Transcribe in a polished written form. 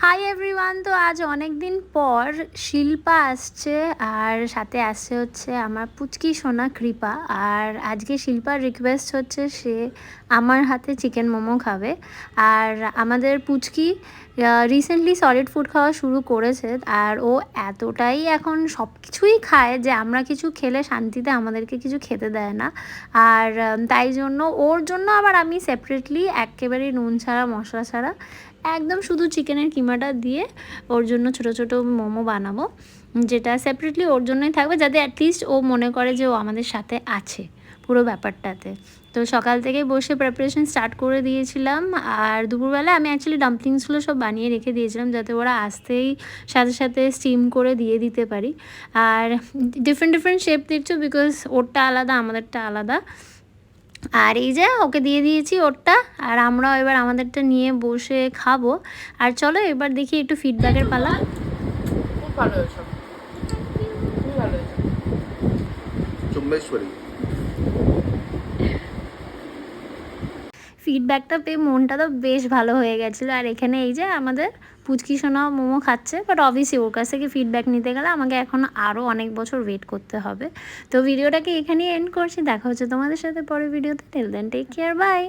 Hi everyone. তো আজ অনেক দিন পর শিল্পা আসছে আর সাথে আসছে হচ্ছে আমার পুচকি সোনা কৃপা। আর আজকে শিল্পার রিকোয়েস্ট হচ্ছে সে আমার হাতে চিকেন মোমো খাবে। আর আমাদের পুচকি রিসেন্টলি সলিড ফুড খাওয়া শুরু করেছে আর ও এতটাই এখন সব কিছুই খায় যে আমরা কিছু খেলে শান্তিতে আমাদেরকে কিছু খেতে দেয় না। আর তাই জন্য ওর জন্য আবার আমি সেপারেটলি একেবারেই নুন ছাড়া মশলা ছাড়া একদম শুধু চিকেনের কিমাটা দিয়ে ওর জন্য ছোট ছোট মোমো বানাবো, যেটা সেপারেটলি ওর জন্যই থাকবে, যাতে অ্যাটলিস্ট ও মনে করে যে ও আমাদের সাথে আছে পুরো ব্যাপারটাতে। তো সকাল থেকে বসে প্রিপারেশন স্টার্ট করে দিয়েছিলাম। আর দুপুরবেলা আমি অ্যাকচুয়ালি ডাম্পলিংসগুলো সব বানিয়ে রেখে দিয়েছিলাম যাতে ওরা আসতেই সাথে সাথে স্টিম করে দিয়ে দিতে পারি। আর ডিফারেন্ট ডিফারেন্ট শেপ দেখছো, বিকজ ওরটা আলাদা আমাদেরটা আলাদা। আর এই যে ওকে দিয়ে দিয়েছি ওরটা, আর আমরাও এবার আমাদেরটা নিয়ে বসে খাবো। আর চলো এবার দেখি একটু ফিডব্যাকের পালা। খুব ভালো হয়েছে, খুব ভালো হয়েছে। চুম্বেশ্বরী ফিডব্যাকটা পেয়ে মনটা তো বেশ ভালো হয়ে গেছিলো। আর এখানে এই যে আমাদের পুচকি সোনাও মোমো খাচ্ছে, বাট অবভিয়াসলি ওর কাছ থেকে ফিডব্যাক নিতে গেলে আমাকে এখন আরও অনেক বছর ওয়েট করতে হবে। তো ভিডিওটাকে এখানেই এন্ড করছি, দেখা হচ্ছে তোমাদের সাথে পরের ভিডিওতে। Till then take care, by.